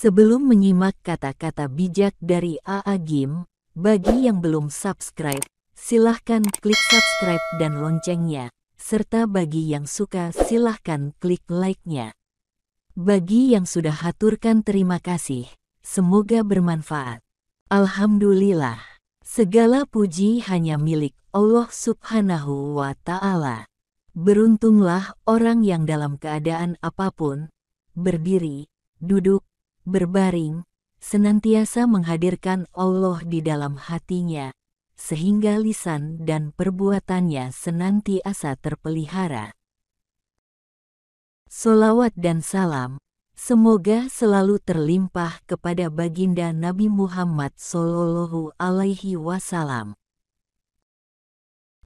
Sebelum menyimak kata-kata bijak dari A.A. Gym, bagi yang belum subscribe, silahkan klik subscribe dan loncengnya, serta bagi yang suka silahkan klik like-nya. Bagi yang sudah haturkan terima kasih, semoga bermanfaat. Alhamdulillah, segala puji hanya milik Allah Subhanahu wa Ta'ala. Beruntunglah orang yang dalam keadaan apapun, berdiri, duduk, berbaring, senantiasa menghadirkan Allah di dalam hatinya, sehingga lisan dan perbuatannya senantiasa terpelihara. Sholawat dan salam, semoga selalu terlimpah kepada baginda Nabi Muhammad Sallallahu Alaihi Wasallam.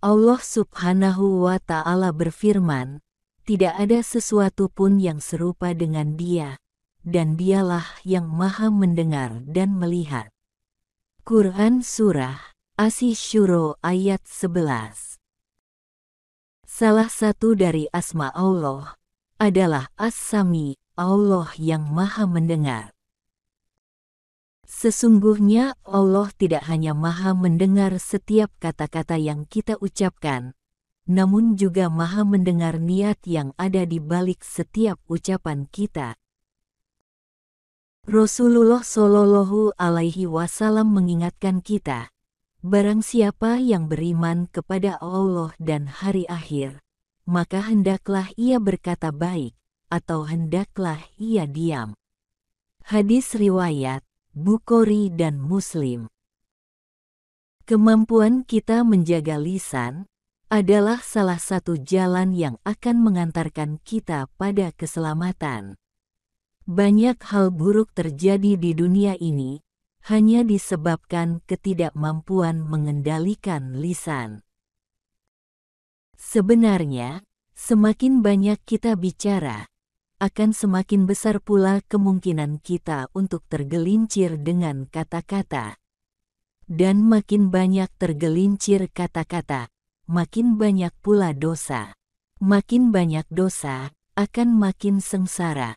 Allah Subhanahu wa Ta'ala berfirman, tidak ada sesuatu pun yang serupa dengan Dia, dan Dialah yang Maha Mendengar dan Melihat. Quran Surah Asy-Syura ayat 11. Salah satu dari asma Allah adalah As-Sami, Allah yang Maha Mendengar. Sesungguhnya Allah tidak hanya Maha Mendengar setiap kata-kata yang kita ucapkan, namun juga Maha Mendengar niat yang ada di balik setiap ucapan kita. Rasulullah Shallallahu Alaihi Wasallam mengingatkan kita, barang siapa yang beriman kepada Allah dan hari akhir, maka hendaklah ia berkata baik, atau hendaklah ia diam. Hadis riwayat Bukhari dan Muslim. Kemampuan kita menjaga lisan adalah salah satu jalan yang akan mengantarkan kita pada keselamatan. Banyak hal buruk terjadi di dunia ini hanya disebabkan ketidakmampuan mengendalikan lisan. Sebenarnya, semakin banyak kita bicara, akan semakin besar pula kemungkinan kita untuk tergelincir dengan kata-kata. Dan makin banyak tergelincir kata-kata, makin banyak pula dosa. Makin banyak dosa, akan makin sengsara.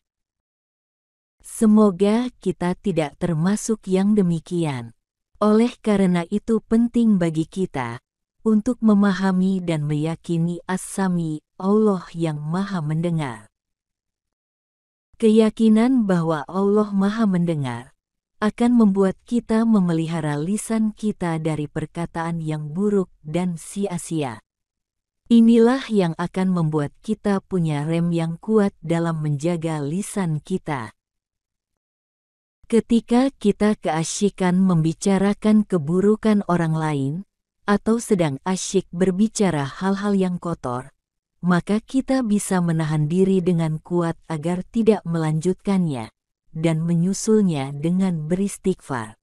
Semoga kita tidak termasuk yang demikian. Oleh karena itu penting bagi kita untuk memahami dan meyakini As-Sami, Allah yang Maha Mendengar. Keyakinan bahwa Allah Maha Mendengar akan membuat kita memelihara lisan kita dari perkataan yang buruk dan sia-sia. Inilah yang akan membuat kita punya rem yang kuat dalam menjaga lisan kita. Ketika kita keasyikan membicarakan keburukan orang lain, atau sedang asyik berbicara hal-hal yang kotor, maka kita bisa menahan diri dengan kuat agar tidak melanjutkannya, dan menyusulnya dengan beristighfar.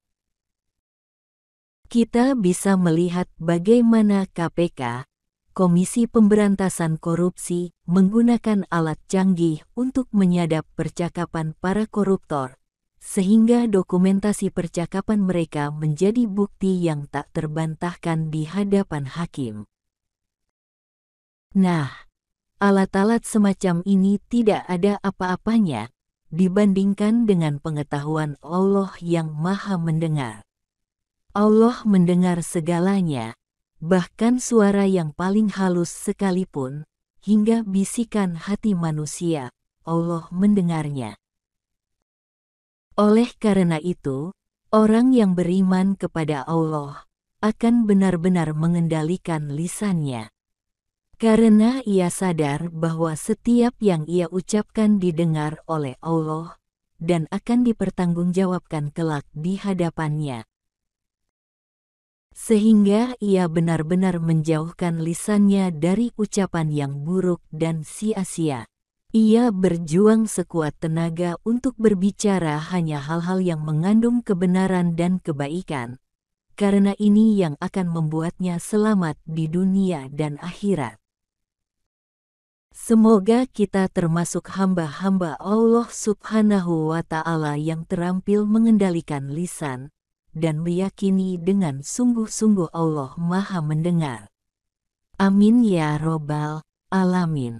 Kita bisa melihat bagaimana KPK, Komisi Pemberantasan Korupsi, menggunakan alat canggih untuk menyadap percakapan para koruptor, sehingga dokumentasi percakapan mereka menjadi bukti yang tak terbantahkan di hadapan hakim. Nah, alat-alat semacam ini tidak ada apa-apanya dibandingkan dengan pengetahuan Allah yang Maha Mendengar. Allah mendengar segalanya, bahkan suara yang paling halus sekalipun, hingga bisikan hati manusia, Allah mendengarnya. Oleh karena itu, orang yang beriman kepada Allah akan benar-benar mengendalikan lisannya. Karena ia sadar bahwa setiap yang ia ucapkan didengar oleh Allah dan akan dipertanggungjawabkan kelak di hadapannya. Sehingga ia benar-benar menjauhkan lisannya dari ucapan yang buruk dan sia-sia. Ia berjuang sekuat tenaga untuk berbicara hanya hal-hal yang mengandung kebenaran dan kebaikan, karena ini yang akan membuatnya selamat di dunia dan akhirat. Semoga kita termasuk hamba-hamba Allah Subhanahu wa Ta'ala yang terampil mengendalikan lisan, dan meyakini dengan sungguh-sungguh Allah Maha Mendengar. Amin ya Robbal Alamin.